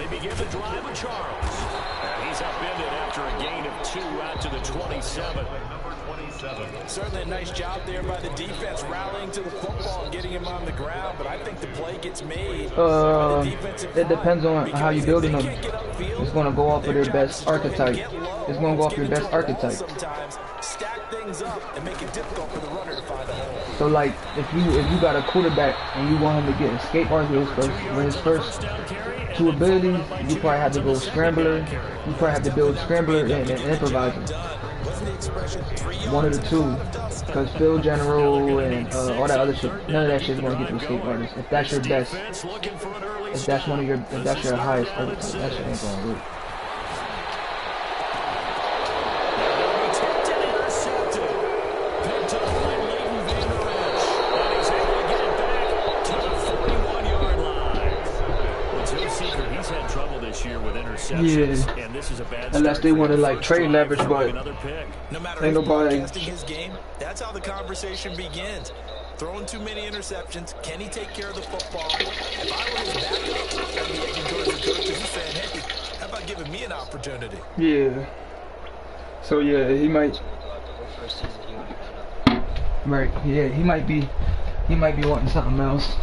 They begin the drive with Charles. And he's upended after a gain of 2 out to the 27. Certainly a nice job there by the defense rallying to the football and getting him on the ground, but I think the play gets made by the defensive it depends on how you're building them. It's going to go off of their best archetype. It's going to go off your best archetype. Stack things up and make it difficult for the runner to find a hole. So like if you got a quarterback and you want him to get escape bars with his first 2 abilities, you probably have to go scrambler. You probably have to build scrambler and improviser. One of the 2, because field general and all that other shit, none of that shit is going to get you escape artists. If that's your best, if that's your highest archetype, that shit ain't going to work. Yeah, and this is a bad unless they want to like trade leverage, but ain't nobody. His game, that's how the conversation begins. Throwing too many interceptions, can he take care of the football? If I were his backup, I'd be edging towards the coach and saying, hey, how about giving me an opportunity? Yeah. So yeah, he might. Right. Yeah, he might be wanting something else.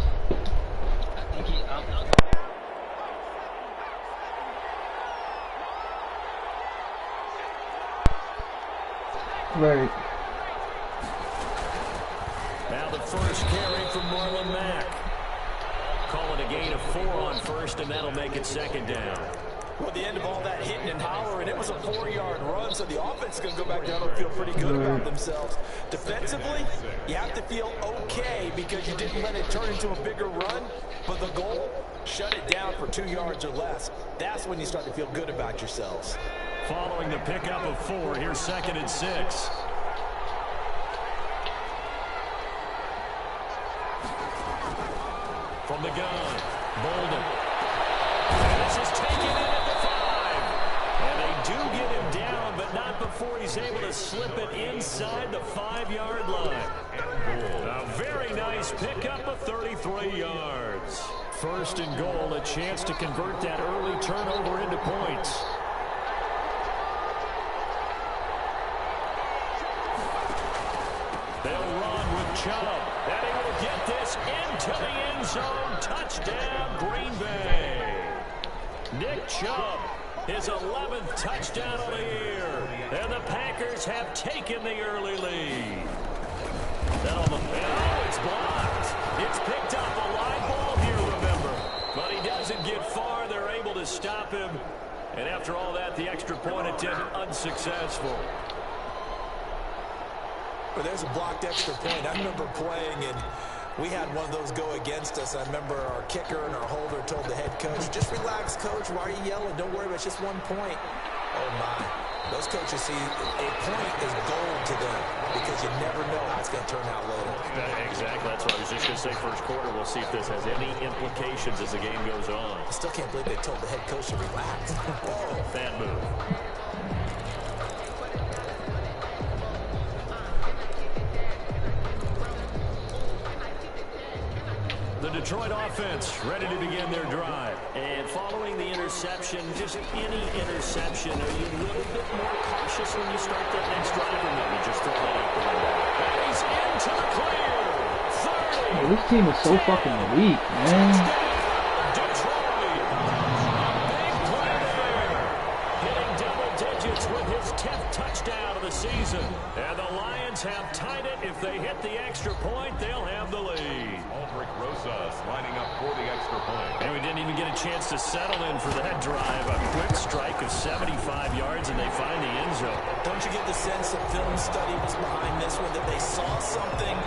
Right. Now the first carry from Marlon Mack. Call it a gain of 4 on first, and that'll make it 2nd down. Well, at the end of all that hitting and hollering, it was a 4-yard run, so the offense is going to go back down and feel pretty good about themselves. Defensively, you have to feel okay because you didn't let it turn into a bigger run, but the goal, shut it down for 2 yards or less. That's when you start to feel good about yourselves. Following the pickup of 4, here's 2nd and 6. From the gun, Bolden. And this is taken in at the 5. And they do get him down, but not before he's able to slip it inside the 5-yard line. A very nice pickup of 33 yards. 1st and goal, a chance to convert that early turnover into points. They'll run with Chubb, and he will get this into the end zone. Touchdown, Green Bay. Nick Chubb, his 11th touchdown of the year, and the Packers have taken the early lead. It's blocked. It's picked up a live ball here, remember, but he doesn't get far. They're able to stop him, and after all that, the extra point attempt unsuccessful. But there's a blocked extra point. I remember playing, and we had one of those go against us. I remember our kicker and our holder told the head coach, just relax, coach. Why are you yelling? Don't worry about it. It's just 1 point. Oh, my. Those coaches see a point is gold to them because you never know how it's going to turn out later. Exactly. That's what I was just going to say. First quarter, we'll see if this has any implications as the game goes on. I still can't believe they told the head coach to relax. Oh, bad move. The Detroit offense ready to begin their drive. And following the interception, just any interception, are you a little bit more cautious when you start that next drive, or maybe just throw that out the window? And he's into the clear. 30. Man, this team is so fucking weak, man. Detroit. Big play there. Hitting double digits with his 10th touchdown of the season. And the Lions have tied it. If they hit the extra point, they'll have the lead. Rosas lining up for the extra point. And we didn't even get a chance to settle in for that drive. A quick strike of 75 yards, and they find the end zone. Don't you get the sense that film study was behind this one, that they saw something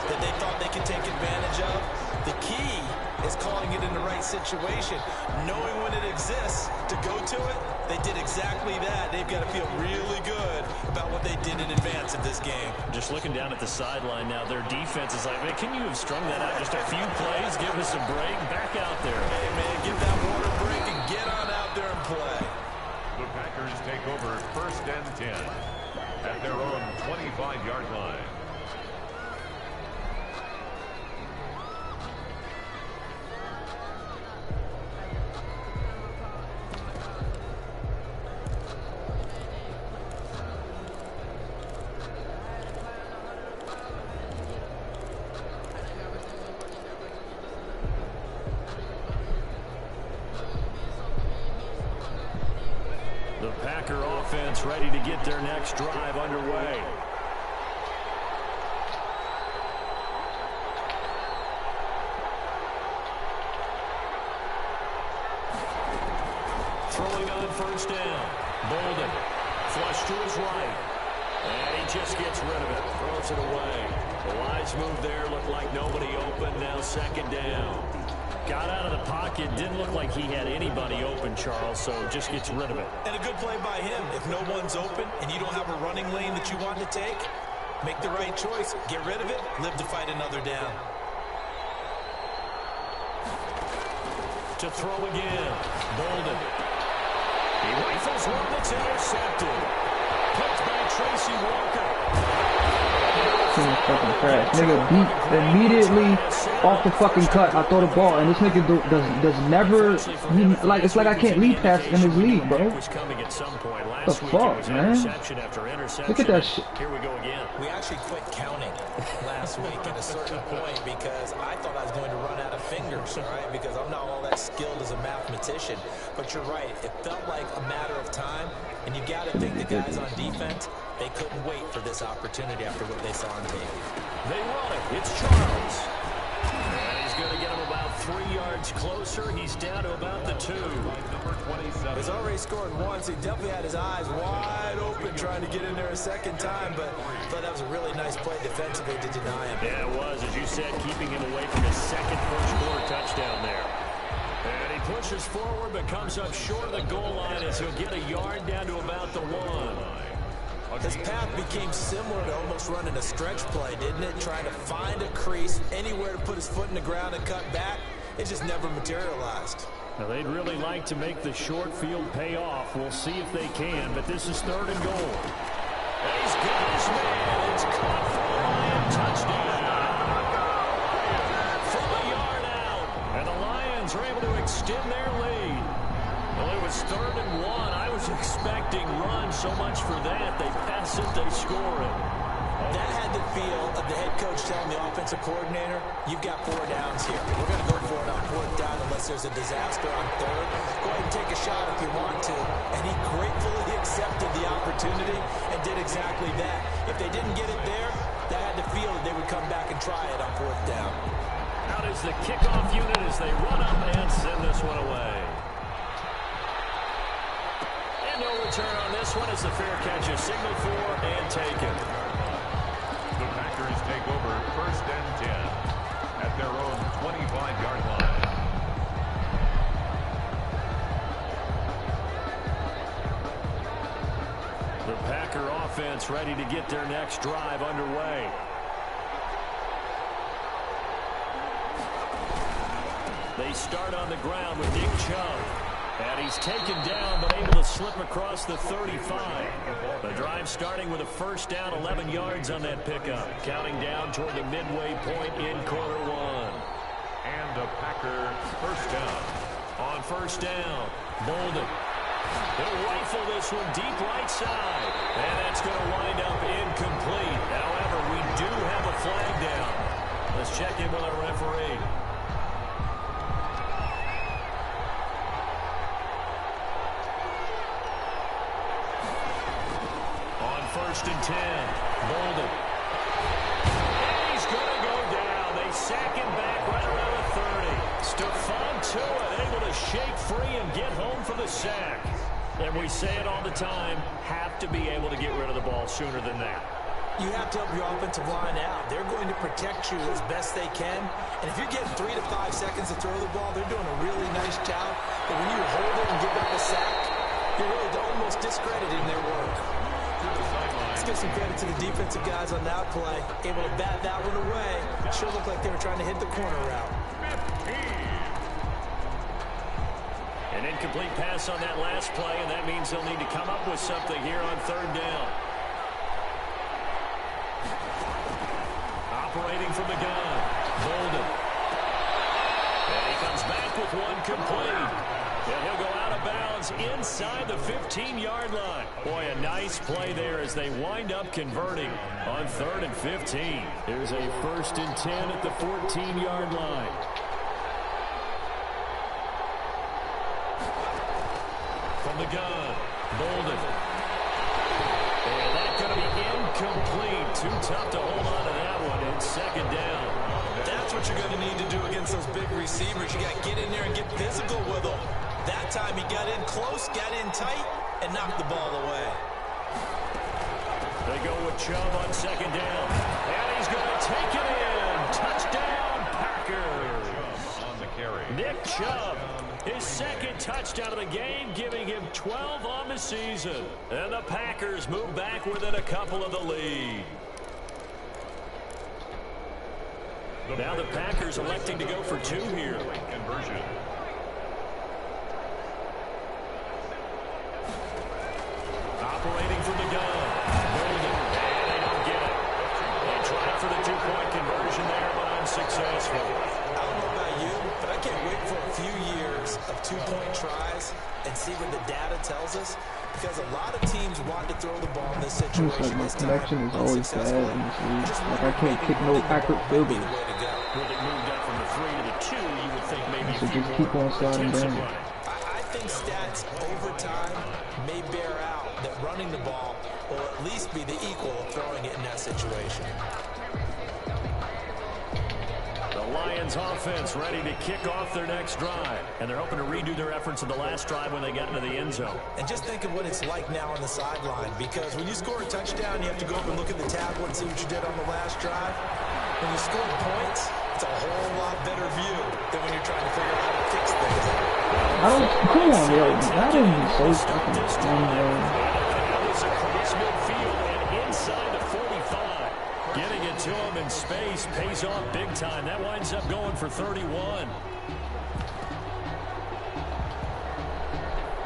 that they thought they could take advantage of? The key is calling it in the right situation. Knowing when it exists to go to it, they did exactly that. They've got to feel really good about what they did in advance of this game. Just looking down at the sideline now, their defense is like, man, can you have strung that out just a few plays? Give us a break. Back out there. Hey, man, give that water break and get on out there and play. The Packers take over 1st and 10 at their own 25-yard line. The Packer offense ready to get their next drive underway. Throwing on first down. Bolden. Flush to his right. And he just gets rid of it. Throws it away. The wise move there. Looked like nobody open. Now second down. Got out of the pocket. Didn't look like he had anybody open, Charles, so just gets rid of it. And a good play by him. If no one's open and you don't have a running lane that you want to take, make the right choice. Get rid of it. Live to fight another down. To throw again. Bolden. He rifles one that's intercepted. Picked by Tracy Walker. Fucking trash. Nigga beat immediately off the fucking cut. I throw the ball, and this nigga does never. It's like I can't lead pass in his league, bro. The fuck, man? Look at that shit. Here we go again. We actually quit counting last week at a certain point because I thought I was going to run out of fingers, all right? Because I'm not all that skilled as a mathematician. But you're right. It felt like a matter of time, and you got to think the guys on defense, they couldn't wait for this opportunity after what they saw on tape. They run it. It's Charles. And he's going to get him about 3 yards closer. He's down to about the 2. He's already scored once. He definitely had his eyes wide open trying to get in there a second time, but I thought that was a really nice play defensively to deny him. Yeah, it was, as you said, keeping him away from his second first-quarter touchdown there. And he pushes forward but comes up short of the goal line as he'll get a yard down to about the 1. His path became similar to almost running a stretch play, didn't it? Trying to find a crease, anywhere to put his foot in the ground and cut back. It just never materialized. Now, they'd really like to make the short field pay off. We'll see if they can, but this is 3rd and goal. And he's got his man. It's caught for a Lion touchdown. From a yard out. And the Lions are able to extend their lead. Well, it was 3rd and 1. I was expecting run, so much for that. They pass it, they score it. That had the feel of the head coach telling the offensive coordinator, you've got 4 downs here. We're going to go for it on 4th down unless there's a disaster on 3rd. Go ahead and take a shot if you want to. And he gratefully accepted the opportunity and did exactly that. If they didn't get it there, that had the feel that they would come back and try it on 4th down. Out is the kickoff unit as they run up and send this one away. And no return on this one as the fair catch is signaled for and taken. The Packers take over 1st and 10 at their own 25-yard line. The Packer offense ready to get their next drive underway. They start on the ground with Nick Chubb. And he's taken down, but able to slip across the 35. The drive starting with a first down, 11 yards on that pickup. Counting down toward the midway point in quarter 1. And a Packer first down. On first down, Bolden. They'll rifle this one deep right side. And that's going to wind up incomplete. However, we do have a flag down. Let's check in with our referee. First and 10. Bolden. And he's going to go down. They sack him back right around the 30. Stephon Tuitt able to shake free and get home for the sack. And we say it all the time, have to be able to get rid of the ball sooner than that. You have to help your offensive line out. They're going to protect you as best they can. And if you're getting 3 to 5 seconds to throw the ball, they're doing a really nice job. But when you hold it and give up a sack, you're really almost discrediting their work. Let's give some credit to the defensive guys on that play. Able to bat that one away. Sure looked like they were trying to hit the corner route. An incomplete pass on that last play, and that means they'll need to come up with something here on 3rd down. Operating from the gun, Bolden. And he comes back with one complete. And he'll go out of bounds inside the 15-yard line. Boy, a nice play there as they wind up converting on 3rd and 15. There's a 1st and 10 at the 14-yard line. From the gun, Bolden. And that's going to be incomplete. Too tough to hold on to that one. It's second down. That's what you're going to need to do against those big receivers. You got to get in there and get physical with them. That time he got in close, got in tight, and knocked the ball away. They go with Chubb on second down. And he's going to take it in. Touchdown, Packers. On the carry. Nick Chubb, his second touchdown of the game, giving him 12 on the season. And the Packers move back within a couple of the lead. Now the Packers electing to go for two here. Conversion. Operating from the gun. Bolden. And they don't get it. They tried for the two-point conversion there, but unsuccessful. I don't know about you, but I can't wait for a few years of two-point tries and see what the data tells us. Because a lot of teams want to throw the ball in this Seems situation. like my This time, connection is always bad unsuccessful. in this league. Just Like I can't kick no accurate field be the goals. way to go. With it moved up from the 3 to the 2, you would think maybe So a few just keep more on sliding attempts at down. running. I think stats over time may bear out that running the ball will at least be the equal of throwing it in that situation. The Lions offense ready to kick off their next drive. And they're hoping to redo their efforts of the last drive when they got into the end zone. And just think of what it's like now on the sideline, because when you score a touchdown, you have to go up and look at the tablet and see what you did on the last drive. When you score points, it's a whole lot better view than when you're trying to figure out how to fix things. I don't, come on, yo. That is so fucking dumb, yo. That was across midfield and inside the 45. Getting it to him in space pays off big time. That winds up going for 31.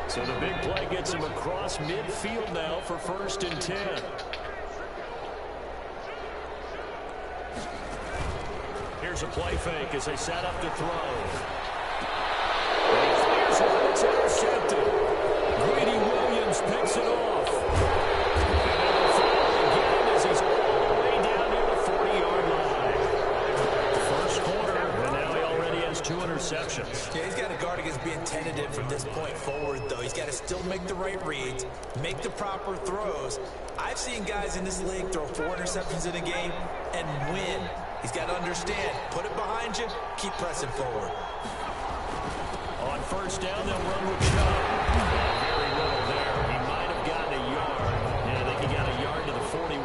So the big play gets him across midfield now for 1st and 10. Here's a play fake as they set up to throw. And he fires one. It's intercepted. Greedy Williams picks it off. And then the foul again as he's all the way down near the 40-yard line. First quarter, and now he already has 2 interceptions. Yeah, he's got to guard against being tentative from this point forward, though. He's got to still make the right reads, make the proper throws. I've seen guys in this league throw 4 interceptions in a game and win. He's got to understand, put it behind you, keep pressing forward. On first down, they'll run with Chubb. Very little there. He might have gotten a yard. Yeah, I think he got a yard to the 41.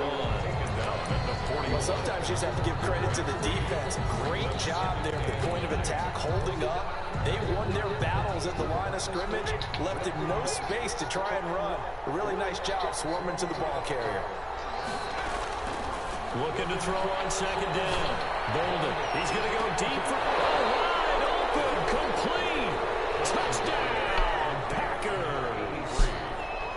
Well, sometimes you just have to give credit to the defense. Great job there at the point of attack, holding up. They won their battles at the line of scrimmage, left him no space to try and run. A really nice job swarming to the ball carrier. Looking to throw on second down. Bolden. He's going to go deep for wide open. Complete. Touchdown, Packers.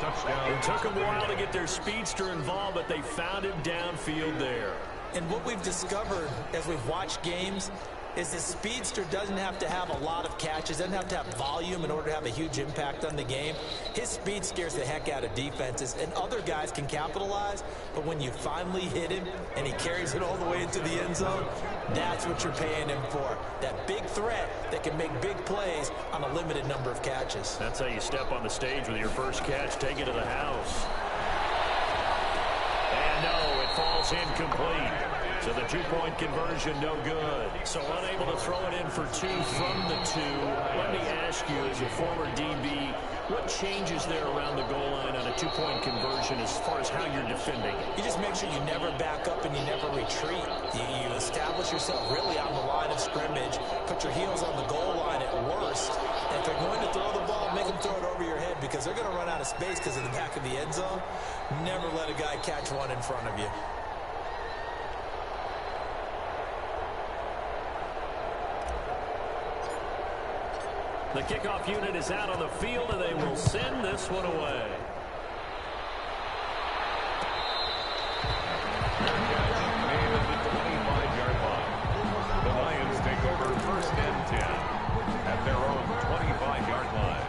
Touchdown. It took them a while to get their speedster involved, but they found him downfield there. And what we've discovered as we've watched games is the speedster doesn't have to have a lot of catches, doesn't have to have volume in order to have a huge impact on the game. His speed scares the heck out of defenses, and other guys can capitalize, but when you finally hit him and he carries it all the way into the end zone, that's what you're paying him for. That big threat that can make big plays on a limited number of catches. That's how you step on the stage with your first catch, take it to the house. And no, it falls incomplete. So the two-point conversion, no good. So unable to throw it in for 2 from the 2. Let me ask you, as a former DB, what changes there around the goal line on a two-point conversion as far as how you're defending? You just make sure you never back up and you never retreat. You establish yourself really on the line of scrimmage, put your heels on the goal line at worst, and if they're going to throw the ball, make them throw it over your head because they're going to run out of space because of the back of the end zone. Never let a guy catch one in front of you. The kickoff unit is out on the field, and they will send this one away. Made at the 25-yard line. The Lions take over 1st and 10 at their own 25-yard line.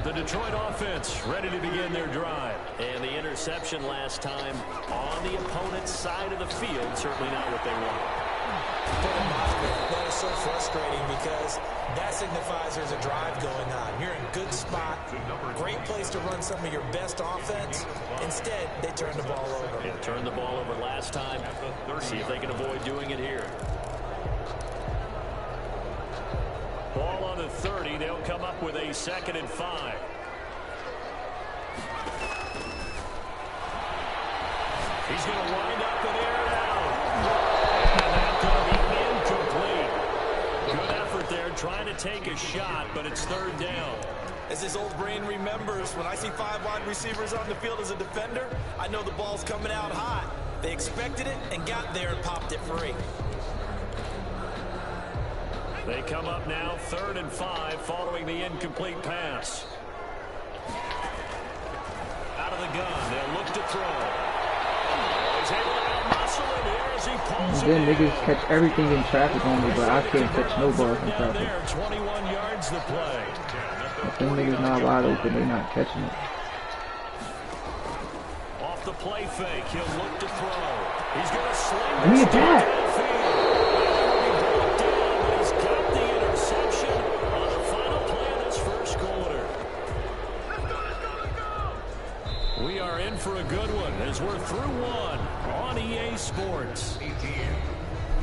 The Detroit offense ready to begin their drive. And the interception last time on the opponent's side of the field, certainly not what they wanted. That is so frustrating because that signifies there's a drive going on. You're in a good spot, great place to run some of your best offense. Instead, they turn the ball over. Yeah, turned the ball over last time. See if they can avoid doing it here. Ball on the 30. They'll come up with a 2nd and 5. He's going to wind up and air it out. And that's going to be incomplete. Good effort there trying to take a shot, but it's 3rd down. As his old brain remembers, when I see 5 wide receivers on the field as a defender, I know the ball's coming out hot. They expected it and got there and popped it free. They come up now 3rd and 5 following the incomplete pass. Out of the gun, they'll look to throw. He's able to out-muscle it here as he pulls it Then in. niggas catch everything in traffic on me, but I can't catch no balls in Down traffic. there, 21 yards to play. If them niggas not wide open, they not catching it. Off the play fake, he'll look to throw. He's going to sling Give me a this jack. downfield. He brought down, but he's got the interception on the final play of this first quarter. We are in for a good one as we're through one on EA Sports. 18.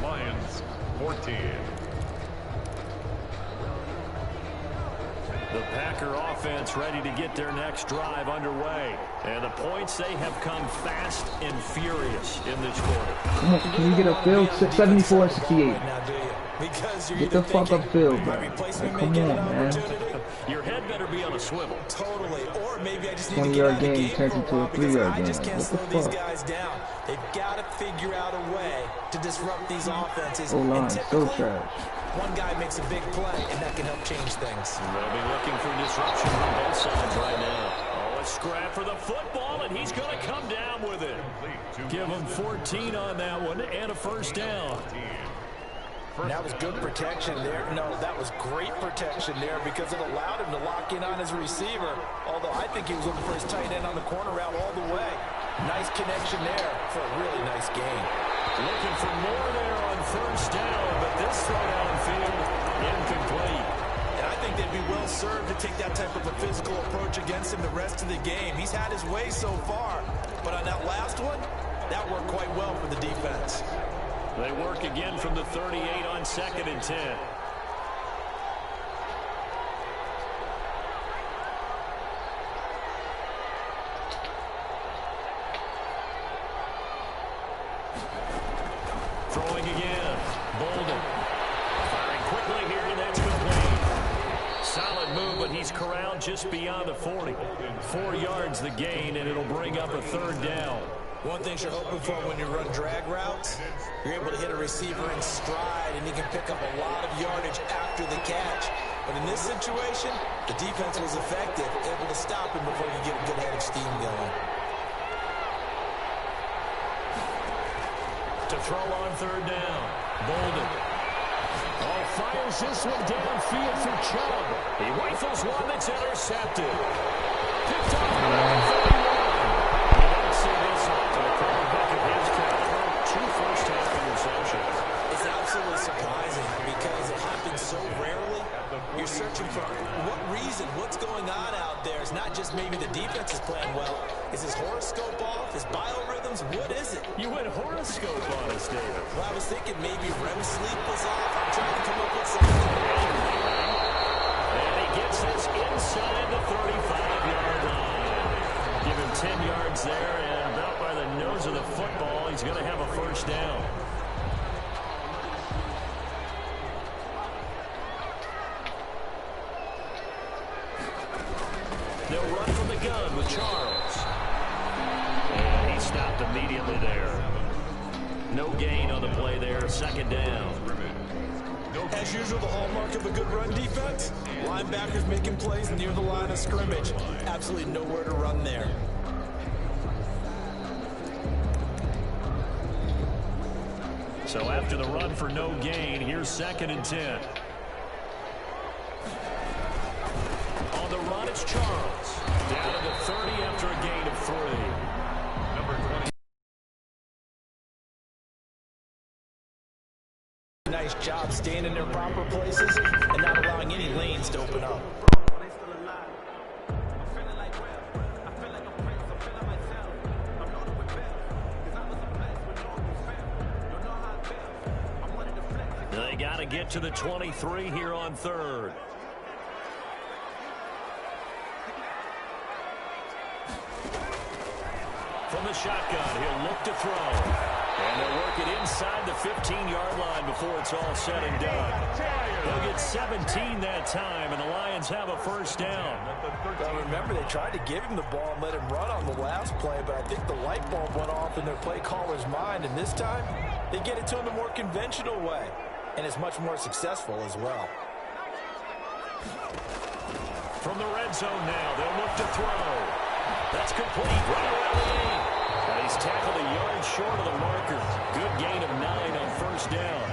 Lions 14. The Packer offense ready to get their next drive underway. And the points, they have come fast and furious in this quarter. Come on, can you get upfield? 74 and 68. Now, do you? Because you're Get the either fuck thinking upfield, my bro. replacement Like, may come get on, an man. opportunity. Your head better be on a swivel. Totally. Or maybe I just need to 20 get yard out of the game game turns for a into a while because 3-yard I game. just Like, can't what the slow these fuck? guys down. They've got to figure out a way to disrupt these offenses. O-line, And so typically, trash. one guy makes a big play, and that can help change things. They'll be looking for disruption from both sides right now. Oh, a scrap for the football, and he's going to come down with it. Give him 14 on that one and a 1st down. And that was good protection there. No, that was great protection there because it allowed him to lock in on his receiver. Although I think he was looking for his tight end on the corner route all the way. Nice connection there for a really nice game. Looking for more there on 1st down, but this throw downfield incomplete. And I think they'd be well served to take that type of a physical approach against him the rest of the game. He's had his way so far, but on that last one, that worked quite well for the defense. They work again from the 38 on 2nd and 10. Throwing again. Bolden. Firing quickly here, and that's complete. Solid move, but he's corralled just beyond the 40. 4 yards the gain, and it'll bring up a 3rd down. One thing you're hoping for when you run drag routes, you're able to hit a receiver in stride, and he can pick up a lot of yardage after the catch. But in this situation, the defense was effective, able to stop him before you get a good head of steam going. To throw on 3rd down. Bolden. Oh, fires this one downfield for Chubb. He rifles one that's intercepted. Picked off at 31. You don't see this often. A quarterback of his can throw 2 first-half interceptions. It's absolutely surprising because it happens so rarely. You're searching for what reason, what's going on out there. It's not just maybe the defense is playing well. Is his horoscope off? His biorhythms? What is it? You went horoscope on us, David. Well, I was thinking maybe REM sleep was off. I'm trying to come up with something. And he gets this inside the 35-yard line. Give him 10 yards there, and about by the nose of the football, he's going to have a 1st down. They'll run from the gun with Charles. And he stopped immediately there. No gain on the play there, 2nd down. As usual, the hallmark of a good run defense, linebackers making plays near the line of scrimmage. Absolutely nowhere to run there. So after the run for no gain, here's 2nd and 10. On the run, it's Charles. Down to the 30 after a gain of 3. Number 20. Nice nice job staying in their proper places and not allowing any lanes to open up. They got to get to the 23 here on third. From the shotgun, he'll look to throw. And they'll work it inside the 15-yard line before it's all said and done. They'll get 17 that time, and the Lions have a first down. Well, remember, they tried to give him the ball and let him run on the last play, but I think the light bulb went off in their play caller's mind, and this time they get it to him the more conventional way, and it's much more successful as well. From the red zone now, they'll look to throw. That's complete right around the 8. And he's tackled a yard short of the marker. Good gain of 9 on first down.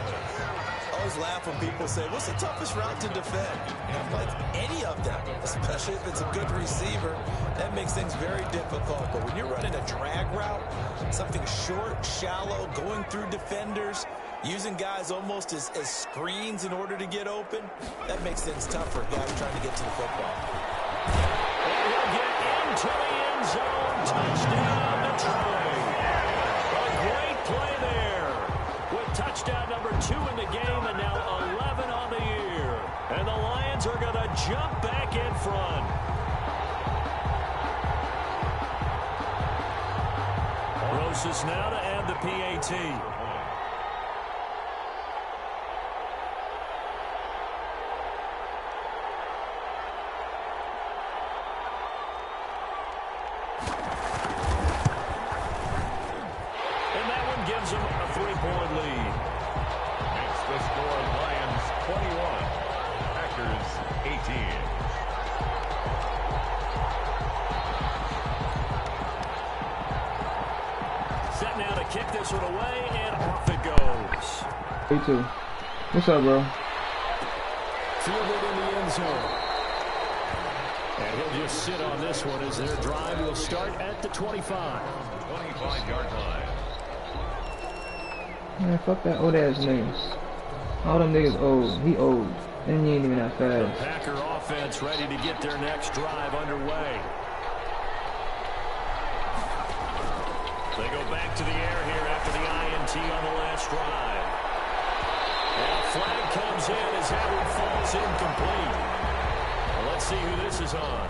I always laugh when people say, what's the toughest route to defend? And I'm like, any of them, especially if it's a good receiver. That makes things very difficult. But when you're running a drag route, something short, shallow, going through defenders, using guys almost as screens in order to get open, that makes things tough for guys trying to get to the football. And he'll get into the end zone. Touchdown, Detroit. A great play there. With touchdown number 2 in the game and now 11 on the year. And the Lions are going to jump back in front. Rosas now to add the PAT. Gives them a 3-point lead. Makes the score Lions 21, Packers 18. Set now to kick this one away, and off it goes. Me too. What's up, bro? Fielded in the end zone. And he'll just sit on this one as their drive will start at the 25. 25-yard line. Man, fuck that old ass niggas. All them niggas old. He old. And he ain't even that The fast. Packer offense ready to get their next drive underway. They go back to the air here after the INT on the last drive. And a flag comes in as that one falls incomplete. Well, let's see who this is on.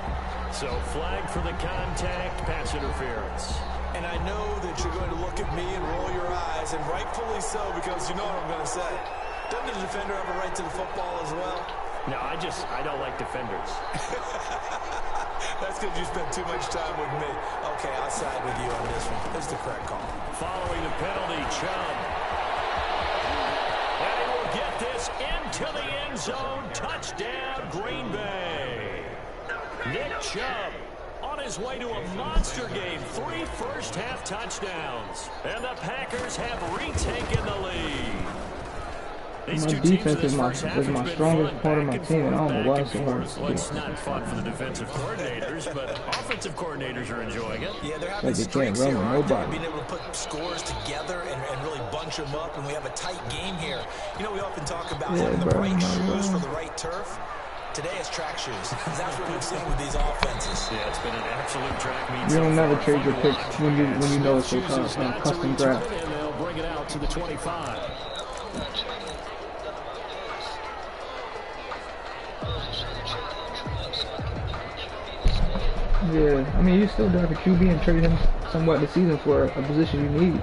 So flag for the contact, pass interference. And I know that you're going to look at me and roll your eyes, and rightfully so, because you know what I'm going to say. Doesn't the defender have a right to the football as well? No, I don't like defenders. That's because you spent too much time with me. Okay, I'll side with you on this one. This is the correct call. Following the penalty, Chubb. And he will get this into the end zone. Touchdown, Green Bay. Nick Chubb on his way to a monster game. 3 first-half touchdowns. And the Packers have retaken the lead. My defense is my strongest part of my team, and I don't know why it's so hard. Well, it's not fun for the defensive coordinators, but offensive coordinators are enjoying it. Yeah, they're having streaks here, aren't they? Being able to put scores together and really bunch them up, and we have a tight game here. You know, we often talk about having the right shoes for the right turf. Today it's track shoes. That's what we've seen with these offenses. Yeah, it's been an absolute track meet. You don't never trade your picks when you know it's a custom draft. And they'll bring it out to the 25. Yeah, I mean, you still draft a QB and trade him somewhat this season for a position you need.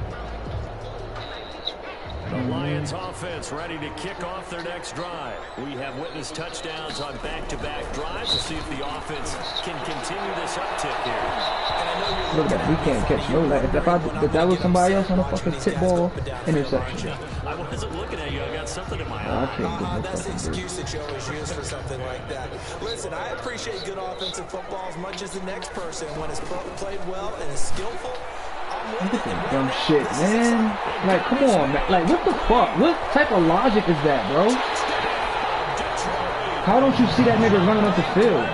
The Lions offense ready to kick off their next drive. We have witnessed touchdowns on back-to-back drives. We'll see if the offense can continue this uptick here. And I know you're Look at that, we can't catch no like if that was somebody else on a fucking tip ball interception. I wasn't looking at you. I got something in my eye. I can't get no that's the fucking excuse that you always use for something like that. Listen, I appreciate good offensive football as much as the next person. When it's played well and is skillful, Look at that dumb shit, man. Like, come on, man. Like, what the fuck? What type of logic is that, bro? How don't you see that nigga running up the field?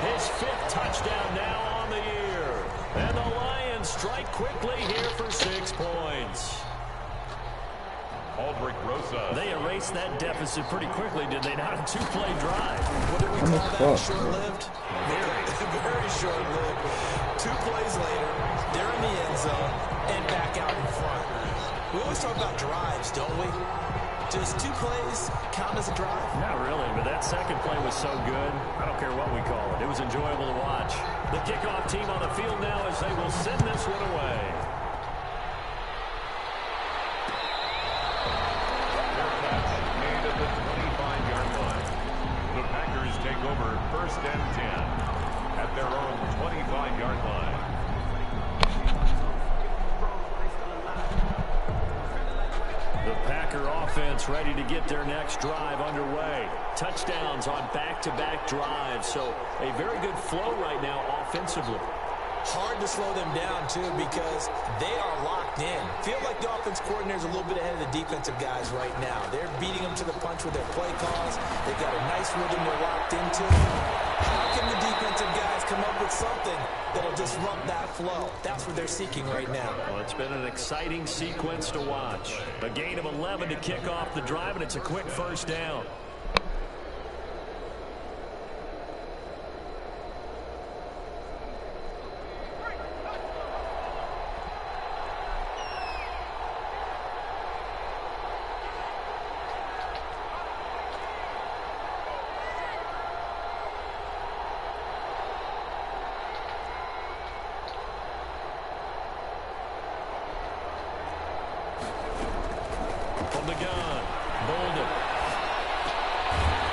His 5th touchdown now on the year. And the Lions strike quickly here for 6 points. Aldrich Rosas They erased that deficit pretty quickly, did they not? A two-play drive. What do we call that? Short-lived? Very short-lived. 2 plays later, they're in the end zone and back out in front. We always talk about drives, don't we? Does 2 plays count as a drive? Not really, but that second play was so good. I don't care what we call it. It was enjoyable to watch. The kickoff team on the field now as they will send this one away. Made at the 25-yard line. The Packers take over 1st and 10 at their own 25-yard line. The Packer offense ready to get their next drive underway. Touchdowns on back-to-back drives, so a very good flow right now offensively. Hard to slow them down, too, because they are locked in. Feel like the offense coordinator is a little bit ahead of the defensive guys right now. They're beating them to the punch with their play calls. They've got a nice rhythm they're locked into. How can the defensive guys come up with something that'll disrupt that flow? That's what they're seeking right now. Well, it's been an exciting sequence to watch. A gain of 11 to kick off the drive, and it's a quick first down. From the gun, Bolden.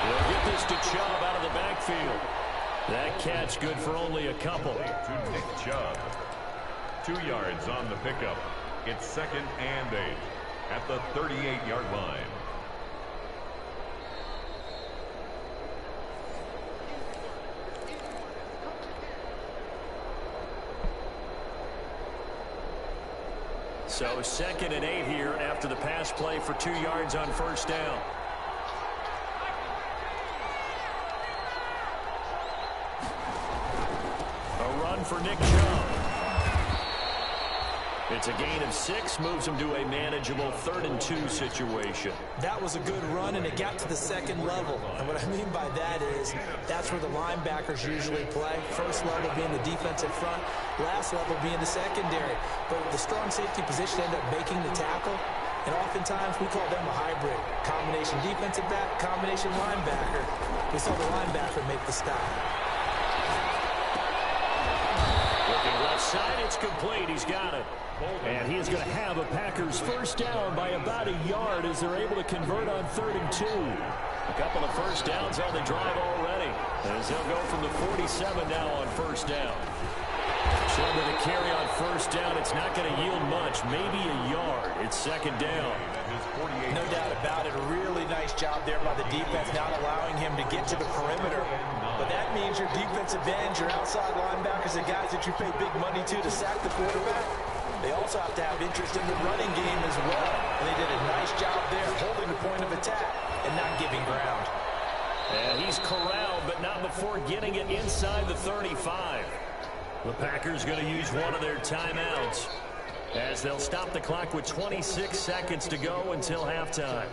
They'll get this to Chubb out of the backfield. That catch good for only a couple. To Nick Chubb. 2 yards on the pickup. It's 2nd and 8 at the 38-yard line. So 2nd and 8 here after the pass play for 2 yards on first down. A run for Nick Chubb. It's a gain of 6, moves him to a manageable 3rd and 2 situation. That was a good run, and it got to the 2nd level. And what I mean by that is that's where the linebackers usually play. First level being the defensive front, last level being the secondary. But the strong safety position ended up making the tackle, and oftentimes we call them a hybrid. Combination defensive back, combination linebacker. We saw the linebacker make the stop. Looking left side, it's complete. He's got it. And he is going to have a Packers first down by about a yard as they're able to convert on 3rd and 2. A couple of first downs on the drive already, as they'll go from the 47 now on first down. Chubb with a carry on first down. It's not going to yield much, maybe a yard. It's 2nd down. No doubt about it. A really nice job there by the defense, not allowing him to get to the perimeter. But that means your defensive ends, your outside linebackers, the guys that you pay big money to sack the quarterback, they also have to have interest in the running game as well. And they did a nice job there holding the point of attack and not giving ground. And he's corralled, but not before getting it inside the 35. The Packers going to use one of their timeouts as they'll stop the clock with 26 seconds to go until halftime.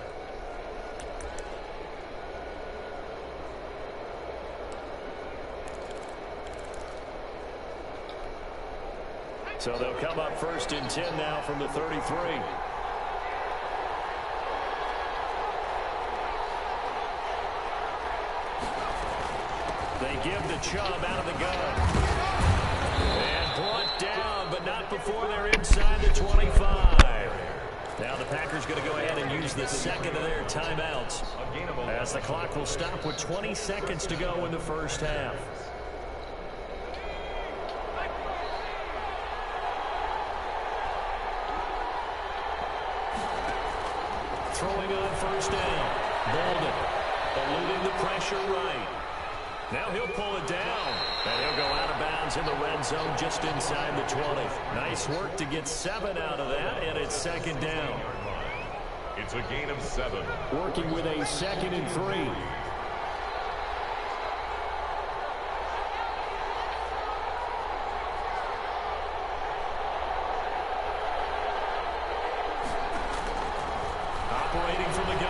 So they'll come up 1st and 10 now from the 33. They give to Chubb out of the gun. And brought down, but not before they're inside the 25. Now the Packers going to go ahead and use the 2nd of their timeouts as the clock will stop with 20 seconds to go in the first half. Throwing on first down. Bolden eluding the pressure right. Now he'll pull it down. And he'll go out of bounds in the red zone just inside the 20. Nice work to get 7 out of that, and it's 2nd down. It's a gain of 7. Working with a 2nd and 3. Operating from the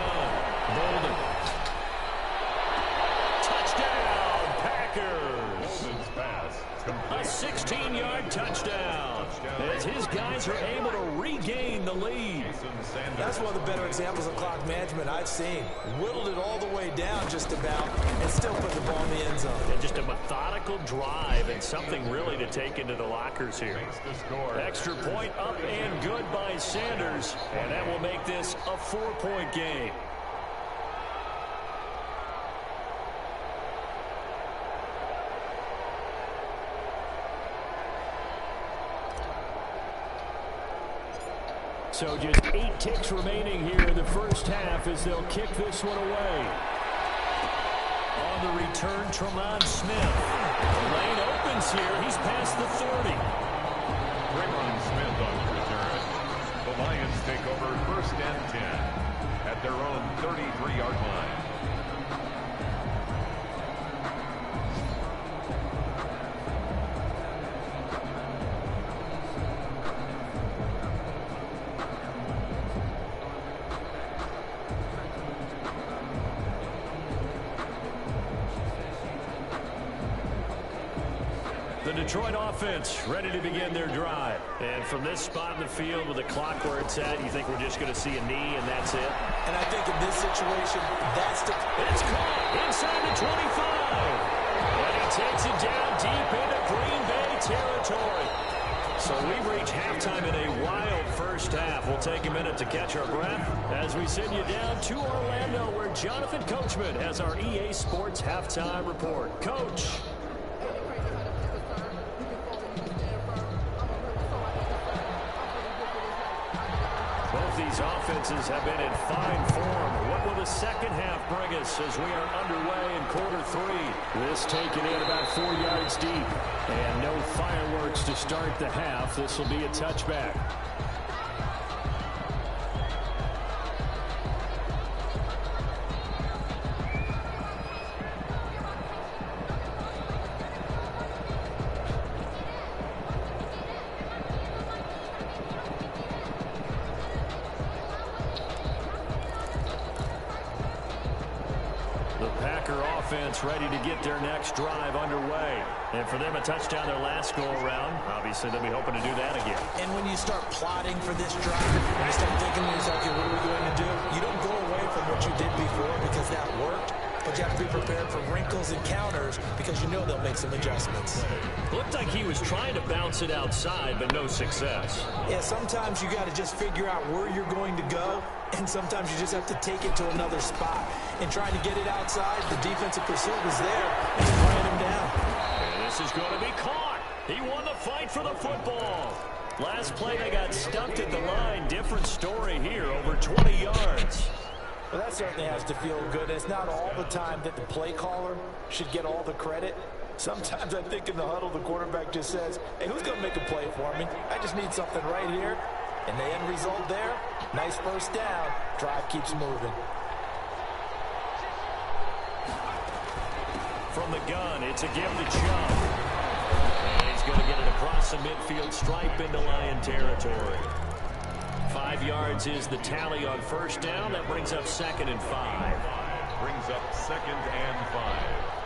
That's one of the better examples of clock management I've seen. Whittled it all the way down just about and still put the ball in the end zone. And just a methodical drive and something really to take into the lockers here. Extra point up and good by Sanders. And that will make this a 4-point game. So just 8 ticks remaining here in the first half as they'll kick this one away. On the return, Tremont Smith. The lane opens here. He's past the 30. Tremont Smith on the return. The Lions take over 1st and 10 at their own 33-yard line. Detroit offense ready to begin their drive. And from this spot in the field with the clock where it's at, you think we're just going to see a knee and that's it? And I think in this situation, that's the... It's caught inside the 25. And he takes it down deep into Green Bay territory. So we've reached halftime in a wild first half. We'll take a minute to catch our breath as we send you down to Orlando where Jonathan Coachman has our EA Sports halftime report. Coach. These offenses have been in fine form. What will the second half bring us as we are underway in quarter 3? This taken in about 4 yards deep. And no fireworks to start the half. This will be a touchback. Ready to get their next drive underway. And for them, a touchdown their last go-around. Obviously, they'll be hoping to do that again. And when you start plotting for this drive, when you start thinking to yourself, okay, what are we going to do? You don't go away from what you did before because that worked. But you have to be prepared for wrinkles and counters because you know they'll make some adjustments. Looked like he was trying to bounce it outside, but no success. Yeah, sometimes you got to just figure out where you're going to go, and sometimes you just have to take it to another spot. And trying to get it outside, the defensive pursuit was there, and it ran him down. And this is going to be caught. He won the fight for the football. Last play, they got stumped at the line. Different story here, over 20 yards. Well, that certainly has to feel good. It's not all the time that the play caller should get all the credit. Sometimes I think in the huddle, the quarterback just says, hey, who's going to make a play for me? I just need something right here. And the end result there, nice first down. Drive keeps moving. From the gun, it's a give to Chubb. And he's going to get it across the midfield stripe into Lion territory. 5 yards is the tally on first down. That brings up 2nd and 5. Brings up 2nd and 5.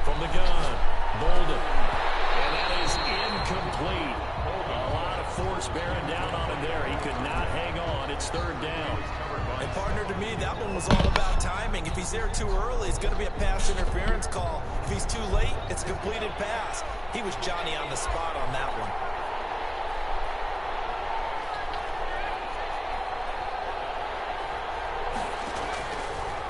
From the gun, Bolden. And that is incomplete. A lot of force bearing down on him there. He could not hang on. It's 3rd down. And partner, to me, that one was all about timing. If he's there too early, it's going to be a pass interference call. If he's too late, it's a completed pass. He was Johnny on the spot on that one.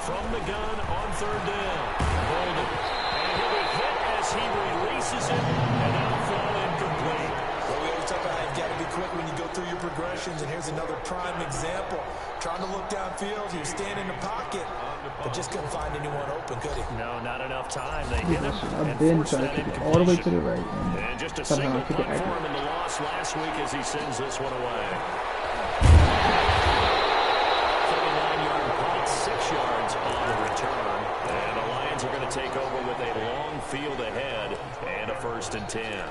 From the gun on 3rd down. Bolden. And he'll be hit as he releases it. And that'll fall incomplete. Well, we always talk about how you've got to be quick when you go through your progressions. And here's another prime example. Trying to look downfield. He was standing in the pocket. But just couldn't find anyone open, could he? No, not enough time. They hit him. I've been trying to kick it all the way to the right. And just a single punt for him in the loss last week as he sends this one away. 39-yard punt, 6 yards on the return. And the Lions are going to take over with a long field ahead and a 1st and 10.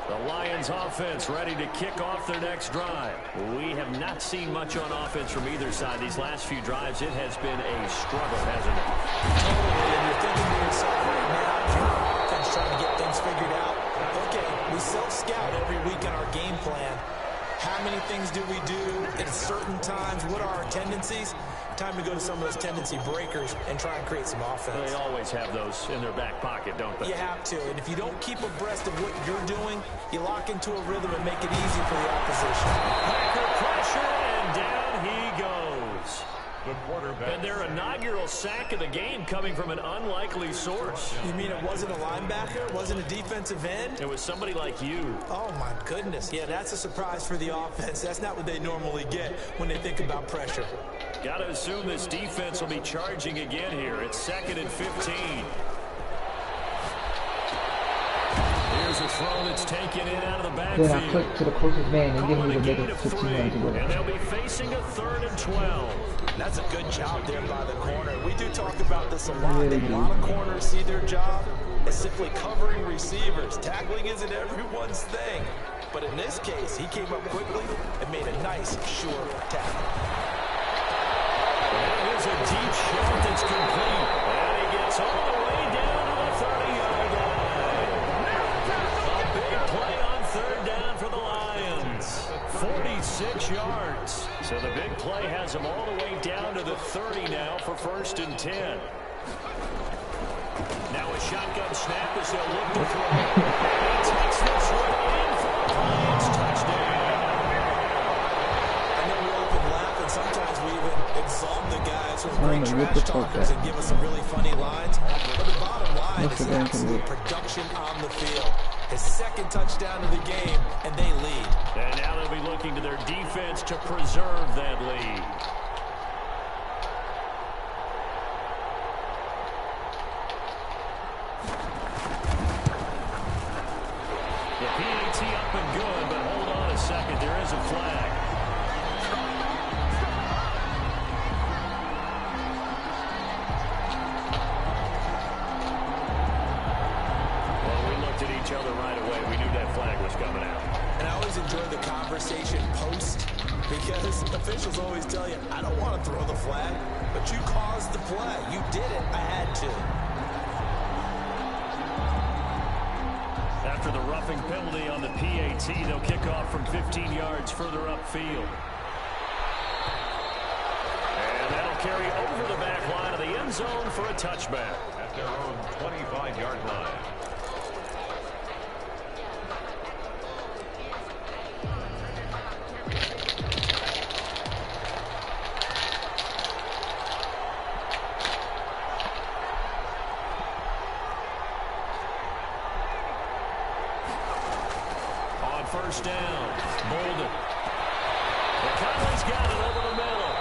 The Lions offense ready to kick off their next drive. We have not seen much on offense from either side. These last few drives, it has been a struggle, hasn't it? Totally, and you're thinking to trying to get things figured out. Okay, we self-scout every week in our game plan. How many things do we do at certain times? What are our tendencies? Time to go to some of those tendency breakers and try and create some offense. They always have those in their back pocket, don't they? You have to. And if you don't keep abreast of what you're doing, you lock into a rhythm and make it easy for the opposition. Packer pressure, and down he goes. The quarterback. And their inaugural sack of the game coming from an unlikely source. You mean it wasn't a linebacker? It wasn't a defensive end? It was somebody like you. Oh, my goodness. Yeah, that's a surprise for the offense. That's not what they normally get when they think about pressure. Got to assume this defense will be charging again here. It's 2nd and 15. Here's a throw that's taken in out of the backfield. Then I click to the closest man and give him the middle 15 yards or And whatever. they'll be facing a 3rd and 12. That's a good job there by the corner. We do talk about this a lot. A lot of corners see their job as simply covering receivers. Tackling isn't everyone's thing. But in this case, he came up quickly and made a nice, sure tackle. And here's a deep shot that's complete. And he gets all the way down to the 30-yard line. A big play on 3rd down for the Lions. 46 yards. So the big play has them all the way down to the 30 now for 1st and 10. Now a shotgun snap as they'll look to throw. He takes this one in for a Lions touchdown. I know we often laugh, and sometimes we even exalt the guys who are great what trash the fuck talkers that? and give us some really funny lines. But the bottom line What's is the game absolute can do? production on the field. His 2nd touchdown of the game, and they lead. And now they'll be looking to their defense to preserve that lead. The PAT up and good, but hold on a second. There is a flag. Well, we looked at each other right away. We knew that flag was coming out. And I always enjoy the conversation post because officials always tell you, I don't want to throw the flag, but you caused the play. You did it. I had to. After the roughing penalty on the PAT, they'll kick off from 15 yards further upfield. And that'll carry over the back line of the end zone for a touchback. At their own 25-yard line. On 1st down, Bolden. McConnell's got it over the middle.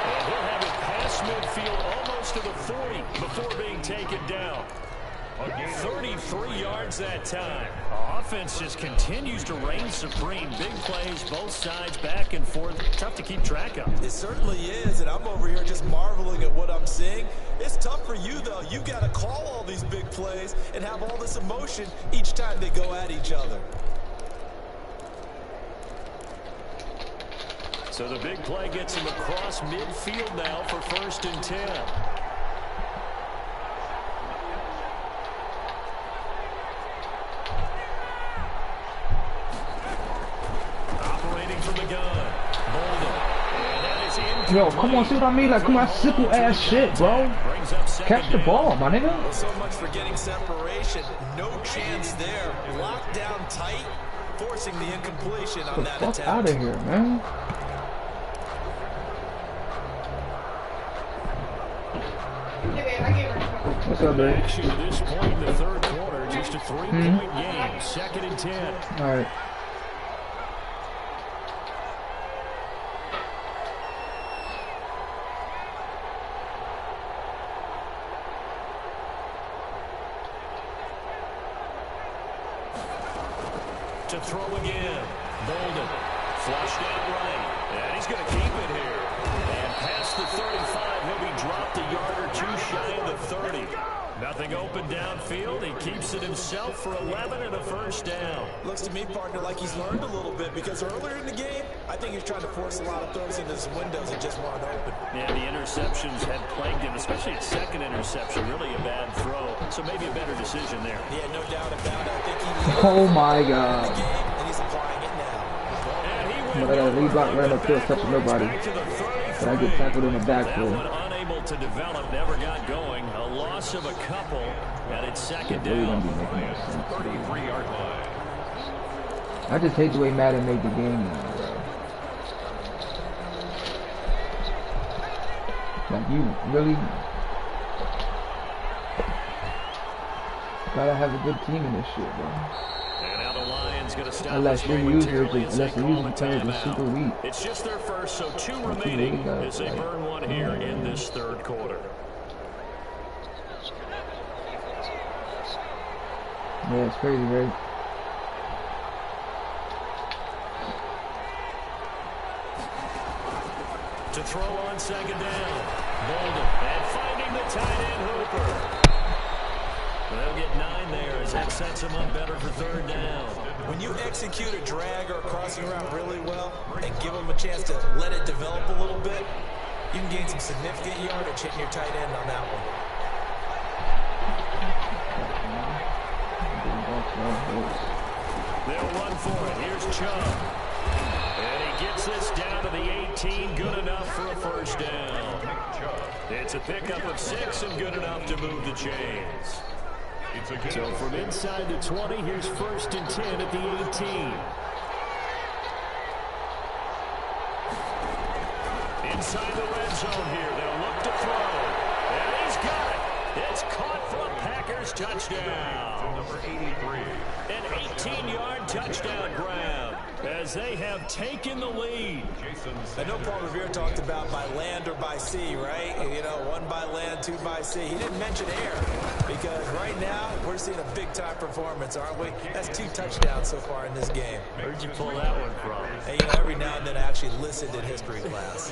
And he'll have it past midfield almost to the 40 before being taken down. 33 yards that time. Offense just continues to reign supreme. Big plays, both sides, back and forth. Tough to keep track of. It certainly is, and I'm over here just marveling at what I'm seeing. It's tough for you, though. You got to call all these big plays and have all this emotion each time they go at each other. So the big play gets him across midfield now for 1st and 10. Operating from the gun, Bolden. And that is incomplete. Yo, come on, see what I mean? Like, come on, simple ass shit, bro. Brings up 2nd Catch the down. ball, my nigga. So much for getting separation. No chance there. Locked down tight, forcing the incompletion on that Fuck attempt. out of here, man. What's up, babe? Action to this point in the 3rd quarter, just a 3-point game. 2nd and 10. All right. To throw again. Bolden. Flushed out right. And he's going to keep it here. And past the 35, he'll be dropped a yard or two shy of the 30. Nothing open downfield. He keeps it himself for 11 and a first down. Looks to me, partner, like he's learned a little bit because earlier in the game, I think he was trying to force a lot of throws into his windows and just weren't open. Yeah, the interceptions had plagued him, especially his second interception. Really a bad throw. So maybe a better decision there. Yeah, no doubt about it. I think he Oh my God. the game, and he's applying it now. And he But I went got a lead block right up there, backwards touching nobody. back to the 33. But I get tackled in the That backfield. one unable to develop, never got going. A loss of a couple, and it's second Really down. don't be making no sense. 33-yard line. I just hate the way Madden made the game now, bro. Like, you really gotta have a good team in this shit, bro. And now the Lions going to stop Unless this your momentarily users, as they unless the call user a players are timeout. super weak. It's just their first, so two Like, you remaining really gotta, as they like, burn one here in this third quarter. Yeah, it's crazy, right? To throw on second down. Bolden, and finding the tight end Hooper. They'll get 9 there as that sets him up better for third down. When you execute a drag or a crossing route really well and give them a chance to let it develop a little bit, you can gain some significant yardage hitting your tight end on that one. They'll run for it. Here's Chubb. And he gets this down to the 18. Good enough for a first down. It's a pickup of 6 and good enough to move the chains. So from inside the 20, here's first and 10 at the 18. Inside the red zone here. They'll look to throw. And he's got it. It's caught for a Packers touchdown. Number 83. An 18-yard touchdown grab as they have taken the lead. I know Paul Revere talked about by land or by sea, right? You know, 1 by land, 2 by sea. He didn't mention air because right now we're seeing a big-time performance, aren't we? That's 2 touchdowns so far in this game. Where'd you pull that one from? And, you know, every now and then I actually listened in history class.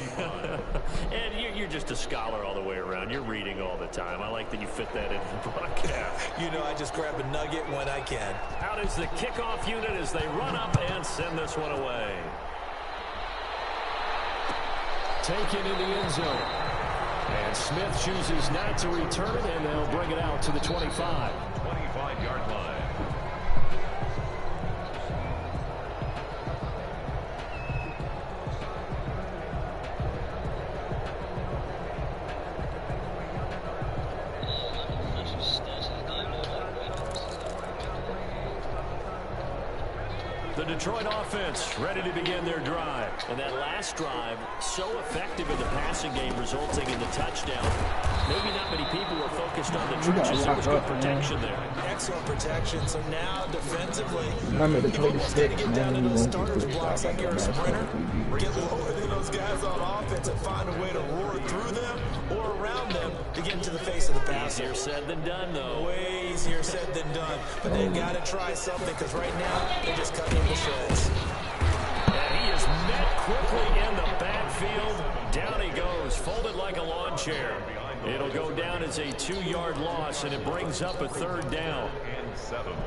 And you're just a scholar all the way around. You're reading all the time. I like that you fit that in the broadcast. You know, I just grab a nugget when I can. Out is the kickoff unit as they run up and send this one away. Taken in the end zone. And Smith chooses not to return it, and they'll bring it out to the 25. 25-yard line. The Detroit offense ready to begin their drive. And that last drive, so effective in the passing game, resulting in the touchdown. Maybe not many people were focused on the trenches. There was good protection there. Excellent protection. So now, defensively, Remember the you've play the almost got to stick, get down man. into You the won't starter's get blocks like you're a pushed sprinter. out. Get lower than those guys on offense and find a way to roar through them or around them to get into the face of the passer. Easier said than done, though. Way easier said than done. But they've got to try something because right now, they're just cutting him to shreds. And he is met quickly in the backfield. Down he goes, folded like a lawn chair. It'll go down as a 2-yard loss, and it brings up a third down. And 7. And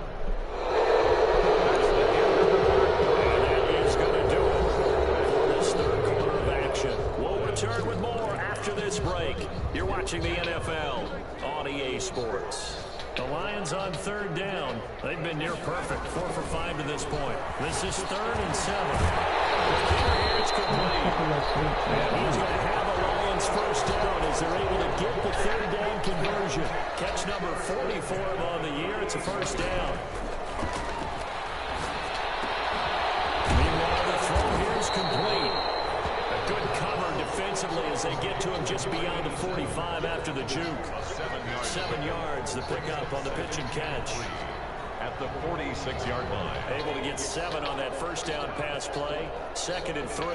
that is going to do it for this third quarter of action. We'll return with more after this break. You're watching the NFL on EA Sports. The Lions on third down. They've been near perfect, 4 for 5 to this point. This is 3rd and 7. The kicker here is complete. And he's going to have a Lions first down as they're able to get the third down conversion. Catch number 40 for him on the year. It's a first down. Meanwhile, the throw here is complete. A good cover defensively as they get to him just beyond the 45 after the juke. 7 yards, the pickup on the pitch and catch. At the 46-yard line. Able to get 7 on that first down pass play. 2nd and 3.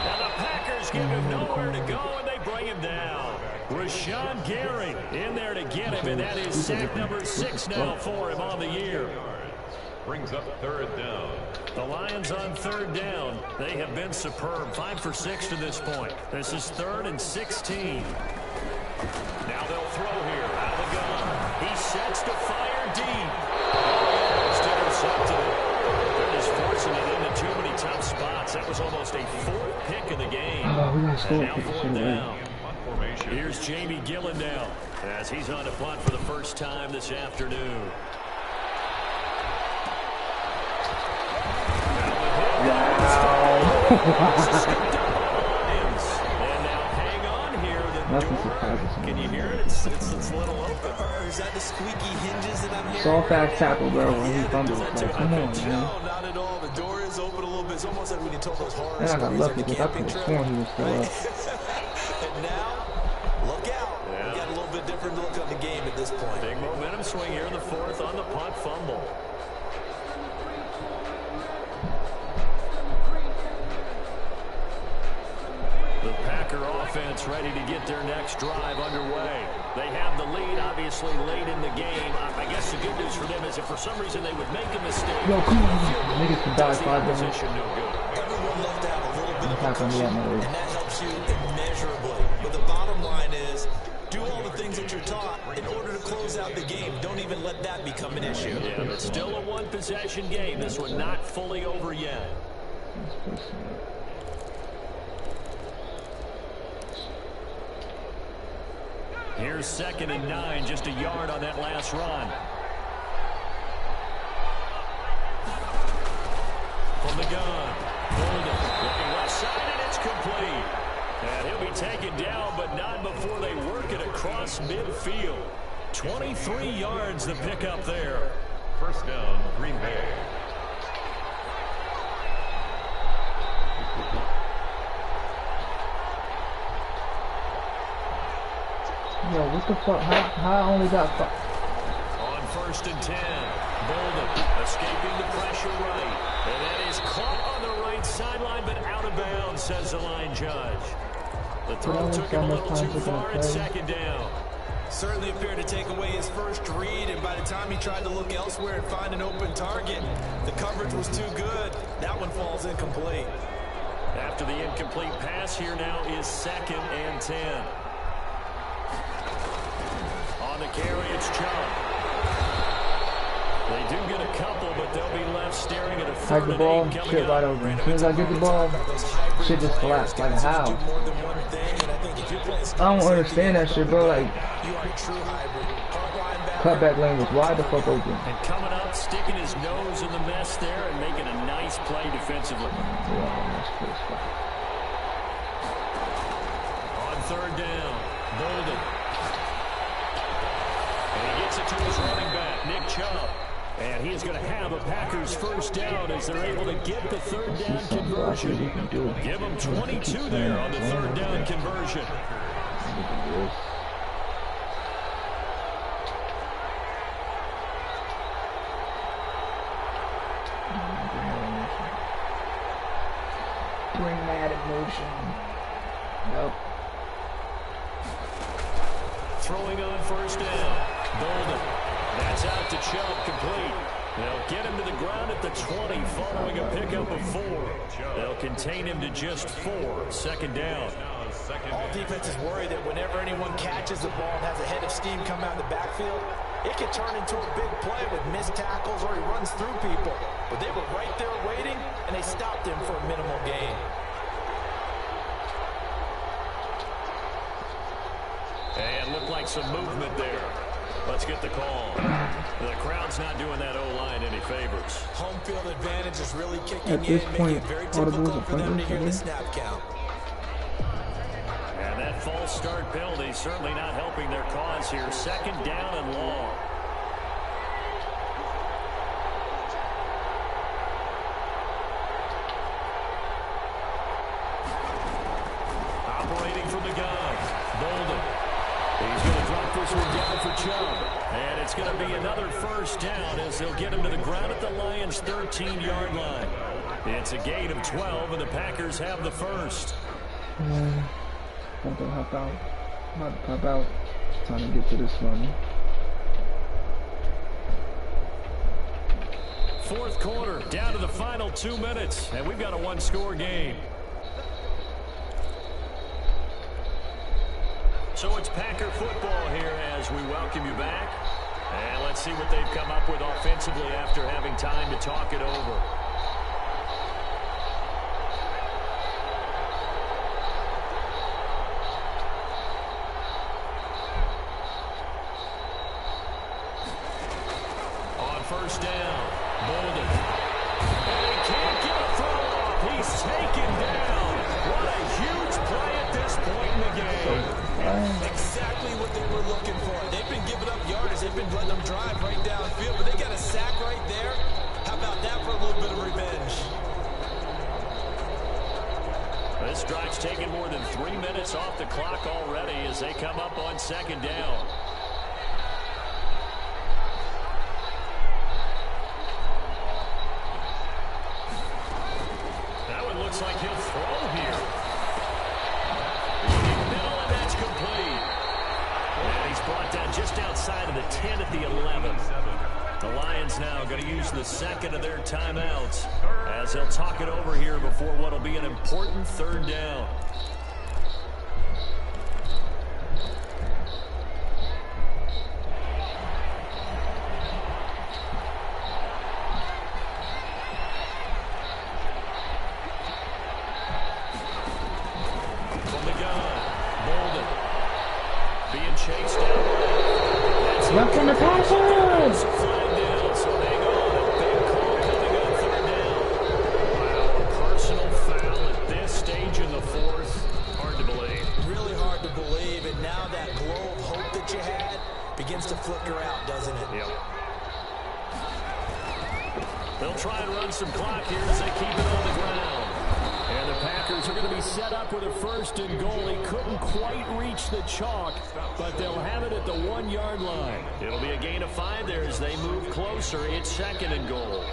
And the Packers give him nowhere to go, and they bring him down. Rashawn Gary in there to get him, and that is sack number 6 now for him on the year. brings up third down. The Lions on third down. They have been superb. 5 for 6 to this point. This is 3rd and 16. Now they'll throw here out of the gun. He sets to fire deep. Almost intercepted. They're just forcing it into too many tough spots. That was almost a 4th pick of the game. Oh, we gotta score. And now 4th down. Here's Jamie Gillen now as he's on to punt for the first time this afternoon. Wow. And now hang on here. The door, can you hear it? It's a little open. Is that the squeaky hinges that I'm hearing? Soft ass tackle, bro, when he fumbled. Like, come on, man. No, not at all. The door is open a little bit. It's almost like when you told those horror And I got stories lucky on the because I camping could have trip. sworn he was still up. And now, look out. We got a little bit different look on the game at this point. Big momentum swing here in the 4th on the punt fumble. The Packer offense ready to get their next drive underway. They have the lead, obviously, late in the game. I guess the good news for them is if for some reason they would make a mistake, Yo, come on. Niggas can die 5 minutes. position no good. Everyone left out a little bit of Not gonna be cushion, that much. and that helps you immeasurably. But the bottom line is, do all the things that you're taught in order to close out the game. Don't even let that become an issue. Yeah, but still a one-possession game. This one not fully over yet. Here's 2nd and 9, just a yard on that last run. From the gun, Golden looking left side, and it's complete. And he'll be taken down, but not before they work it across midfield. 23 yards the pickup there. First down, Green Bay. Yo, what the fuck? How I only got 5? On 1st and 10, Golden escaping the pressure right. And that is caught on the right sideline, but out of bounds, says the line judge. The throw took him a little too far at 2nd down. Certainly appeared to take away his first read, and by the time he tried to look elsewhere and find an open target, the coverage was too good. That one falls incomplete. After the incomplete pass, here now is 2nd and 10. On the carry, it's Chubb. They do get a couple, but they'll be left staring at a 3rd Like the ball, and 8 coming shit right up. over. As soon as I get the ball, shit just collapsed. Like how? I don't understand that shit, bro. Like, cutback lane was wide the fuck open. And coming up, sticking his nose in the mess there and making a nice play defensively. On 3rd down, Golden. And he gets it to his running back, Nick Chubb. And he is going to have a Packers first down as they're able to get the 3rd down conversion. Give them 22 there on the 3rd down conversion. Bring that emotion. Nope. Throwing on 1st down, Golden. That's out to Chubb, complete. They'll get him to the ground at the 20 following a pickup of 4. They'll contain him to just 4. 2nd down. All defenses worry that whenever anyone catches the ball and has a head of steam come out of the backfield, it could turn into a big play with missed tackles or he runs through people. But they were right there waiting, and they stopped him for a minimal gain. And looked like some movement there. Let's get the call. The crowd's not doing that O-line any favors. Home field advantage is really kicking At this in, point, making it very audibles difficult are for them to hear the pointless, snap count. And that false start penalty certainly not helping their cause here. 2nd down and long. Operating from the gun, Golden. He's going to drop this one down for Chubb. And it's going to be another 1st down as they'll get him to the ground at the Lions' 13-yard line. It's a gain of 12, and the Packers have the first. I'm gonna hop out. I'm about to pop out. It's time to get to this one. fourth quarter, down to the final 2 minutes, and we've got a one-score game. So it's Packer football here as we welcome you back. And let's see what they've come up with offensively after having time to talk it over. On first down, Bolden. And he can't get a throw off. He's taken down. What a huge play at this point in the game. Exactly what they were looking for. They've been giving up yardage. They've been letting them drive right downfield, but they got a sack right there. How about that for a little bit of revenge? This drive's taken more than 3 minutes off the clock already as they come up on second down. That one looks like he'll throw here. Middle, and that's complete. And he's brought down just outside of the 10 at the 11. The Lions now going to use the second of their timeouts as they'll talk it over here before what will be an important third down. From the gun, Bolden being chased down. Left in the Packers! So they go on a big call coming up third down. Wow, a personal foul at this stage in the fourth. Hard to believe. Really hard to believe, and now that glow of hope that you had begins to flicker out, doesn't it? Yep. They'll try and run some clock here as they keep it on the ground. And the Packers are going to be set up with a first and goal. He couldn't quite reach the chalk, but they'll have it at the 1 yard line. It'll be a gain of 5 there as they move closer. It's second and goal.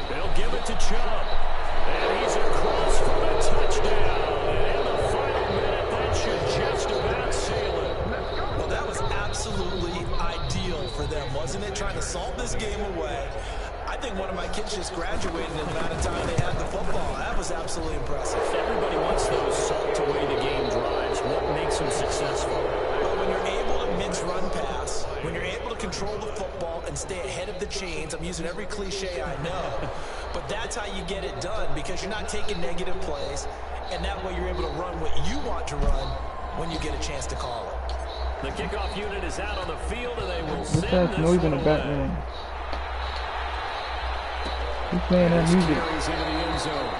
They'll give it to Chubb. And he's across for a touchdown. And in the final minute, that should just about seal it. Well, that was absolutely ideal for them, wasn't it? Trying to salt this game away. I think one of my kids just graduated in the amount of time they had the football. That was absolutely impressive. Everybody wants those salt away the game drives. What makes them successful? Well, when you're able to mix run pass, when you're able to control the football and stay ahead of the chains, I'm using every cliche I know, but that's how you get it done because you're not taking negative plays, and that way you're able to run what you want to run when you get a chance to call it. The kickoff unit is out on the field, and they will What's send that this noise one in the away. background? Who's playing that This music? carries into the end zone.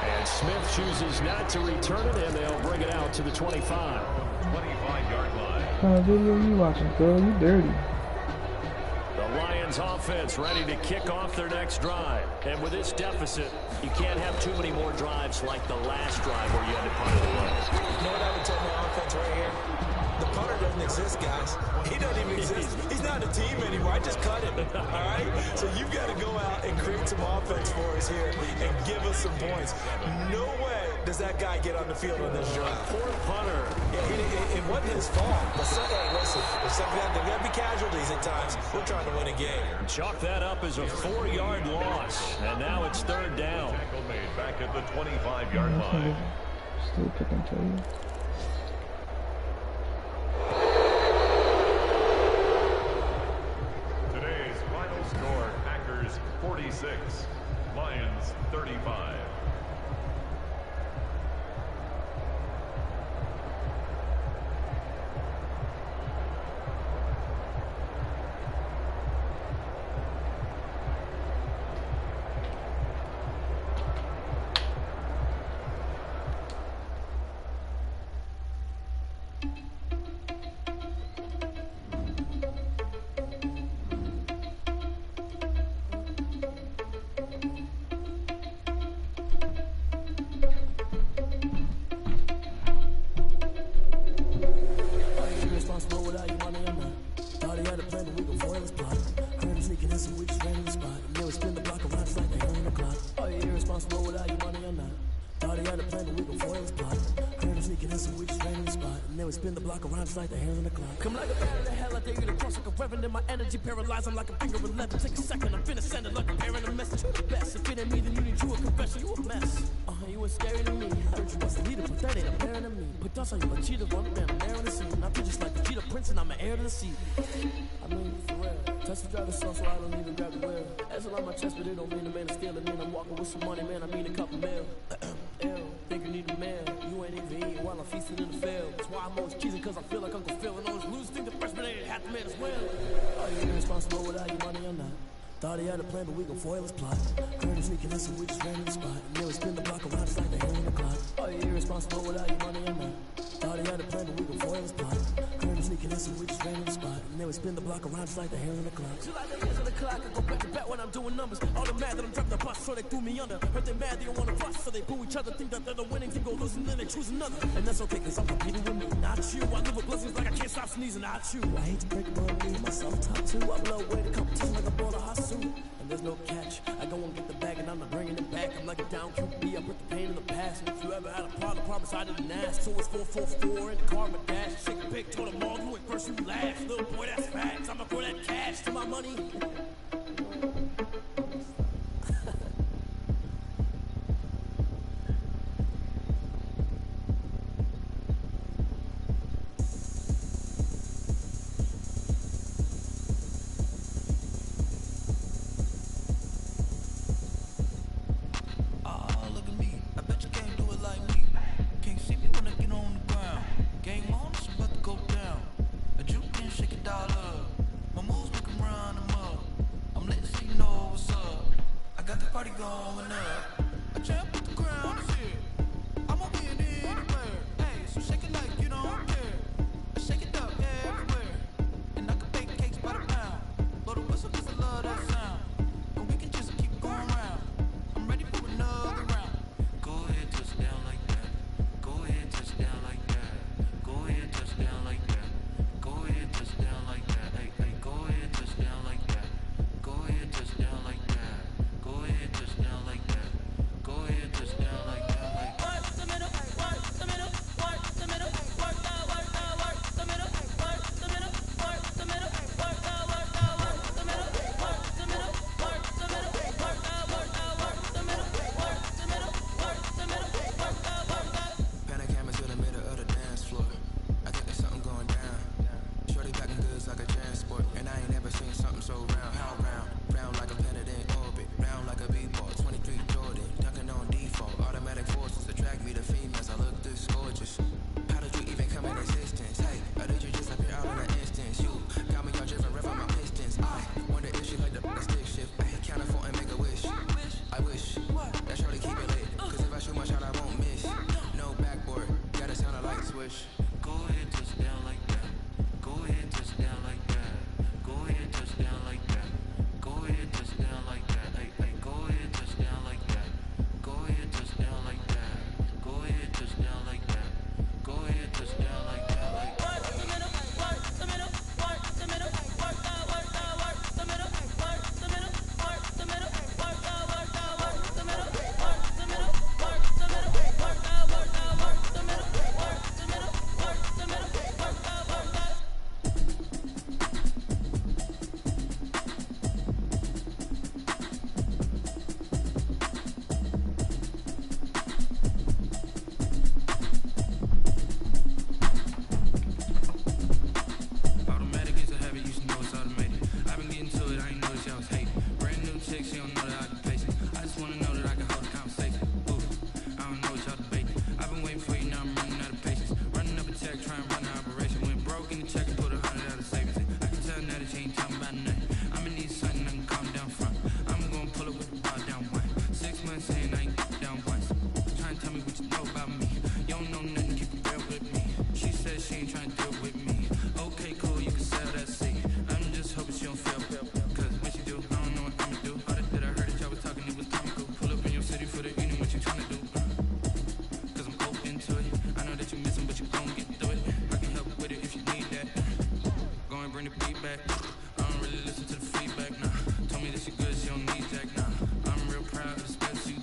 And Smith chooses not to return it, and they'll bring it out to the 25. 25-yard line. What kind of video you watching, girl? You dirty. The Lions offense ready to kick off their next drive. And with this deficit, you can't have too many more drives like the last drive where you had to punt it away. You know what I would tell my offense right here? The punter doesn't exist, guys. He doesn't even exist. He's not a team anymore. I just cut him, all right? So you've got to go out and create some offense for us here and give us some points. No way does that guy get on the field on this drive. Poor punter. Yeah, it wasn't his fault. But hey, listen, there got to be casualties at times. We're trying to win a game. Chalk that up as a 4-yard loss. And now it's third down. Tackle made back at the 25-yard line. Still picking to you. Today's final score, Packers 46, Lions 35. plan, but we gon' foil his plot. Heard him sneaking in, so we just ran in the spot. And then we spin the block around just like the hair in the clock. Come like a bat in the hell, I dare you to cross like a reverend. In my energy paralyzed, I'm like a finger 11. Take a second, I'm finna send it like a parent a message. You the best, if it ain't me, then you need you a confession. You a mess. You was scary to me. Heard you was the leader, but that ain't apparent to me. Put dust on you like cheetah, run around and air in the scene. I feel just like the cheetah prince, and I'm an heir to the seat. I mean, for real. Touch the driver's song, so I don't even grab the wheel. That's all on my chest, but it don't mean a man to steal it. Mean I'm walking with some money, man. I mean a couple mil. Ew, think you need a meal. You ain't even eating while I'm feasting in the field. That's why I'm always cheesing, cause I feel like Uncle Phil. And all those losers think the freshman ain't half the man as well. Are you irresponsible without your money or not? Thought he had a plan, but we gon' foil his plot. Heard him sneaking in, so we just ran in the spot. And then we spin the block around just like the hair in the clock. Are you irresponsible without your money or not? Thought he had a plan, but we gon' foil his plot. Heard him sneaking in, so we just ran in the spot. And then we spin the block around just like the hair in the clock. Just like the years of the clock, I go back to back when I'm doing numbers. All the mad that I'm dropping the bus, so they threw me under. Heard they mad, they don't wanna bust, so they boo each other. Think that they're the winning team, go losing, then they choose another. And that's okay, cause I'm competing with me, not you. I live with blessings like I can't stop sneezing, not you. I hate to break it, but me, myself top two. I blow away the competition like a ball of hot soup. There's no catch. I go and get the bag and I'm not bringing it back. I'm like a down QB. I put the pain in the past. And if you ever had a problem, promise I didn't ask. So it's 444 in the car, my dash. Shake a pick, told them all, you went first, you last. Little boy, that's facts. I'ma throw that cash to my money.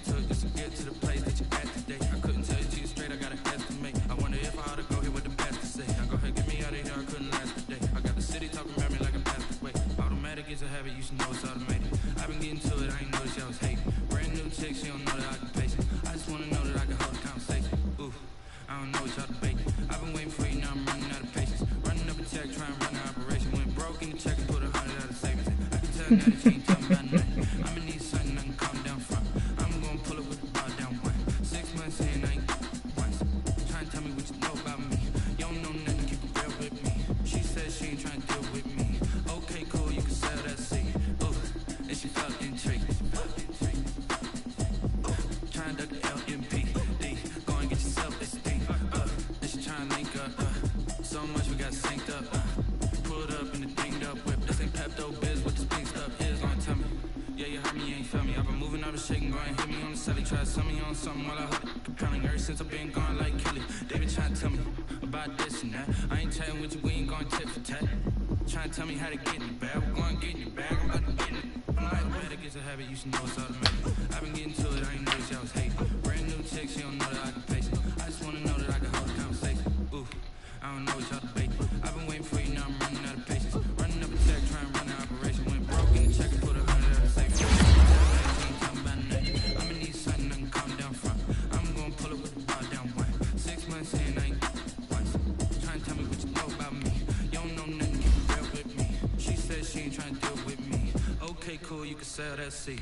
Told you to get to the place that you're at today. I couldn't tell you it's a habit, you should know it's automated. I've been getting to it, I ain't noticed y'all was hating. Brand new chick, she don't know that I can pace it. I just wanna know that I can hold a conversation. Ooh, I don't know what y'all debating. I've been waiting for you, now I'm running out of patience. Running up a check, trying to run an operation. Went broke in the check and put 100 out of savings. I can tell now that you ain't talking about nothing. I'ma need something I can calm down from. I'm gonna pull up with the bar down one. 6 months in, I ain't once. Trying to tell me what you know about me. You don't know nothing, keep it real with me. She said she ain't trying to deal with me. Okay, cool, you can sell that seed. Ooh, and she felt intrigued. Trying to duck the LMPD. Go and get yourself esteem. And she trying to link up. So much we got synced up. Pulled up in the dinged up whip. This ain't Pepto Biz, what this pink stuff is. Gonna tell me. Yeah, you heard me, you ain't feel me. I've been moving, I've been shaking, go and hit me on the celly. Try to sell me on something while I hold it. Compelling ever since I've been gone like Kelly. They been trying to tell me about this and that. I ain't chatting with you, we ain't going tit for tat. Trying to tell me how to get in the bag. We're going to get in the bag, I'm about to get in it. I'm like, better get a habit, you should know it's automatic. I've been getting to it, I ain't noticed y'all was hating. Brand new chick, she don't know that I can pace it. I just wanna know that I can hold a conversation. Ooh, I don't know what y'all debating. I've been waiting for you, now I'm running out of patience. Running up a check, trying to run an operation. Went broke in the check and put 100 out of savings. I'ma need something I can calm down from. I'm gonna pull up with the bar down one. 6 months in, I ain't once. Trying to tell me what you know about me. You don't know nothing, keep it real with me. She said she ain't trying to deal with me. Okay, cool, you can sell that seed.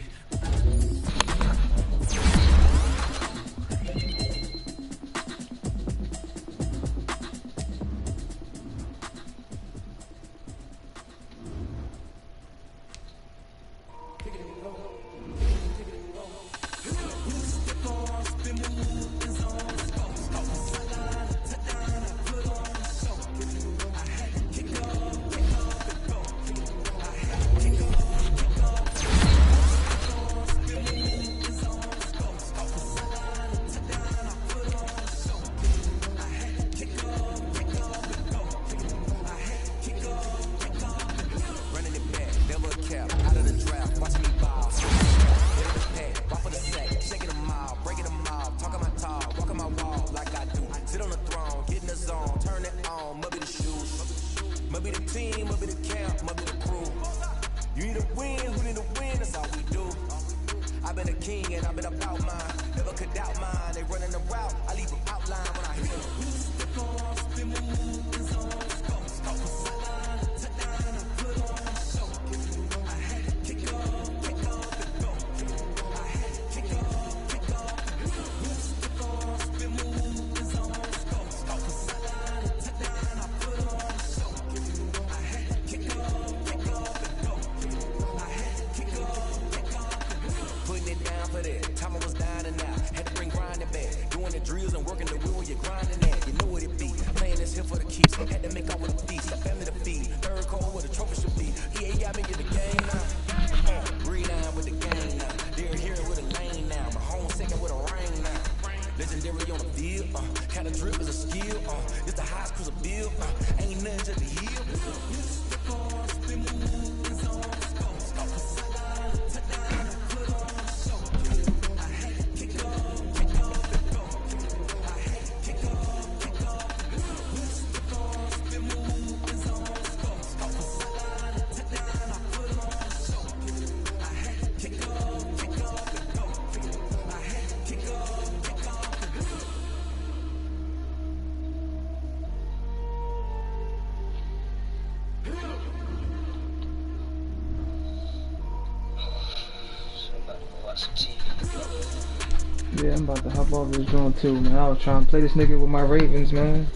Yeah, I'm about to hop off this joint too, man. I was trying to play this nigga with my Ravens, man.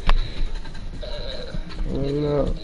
What up?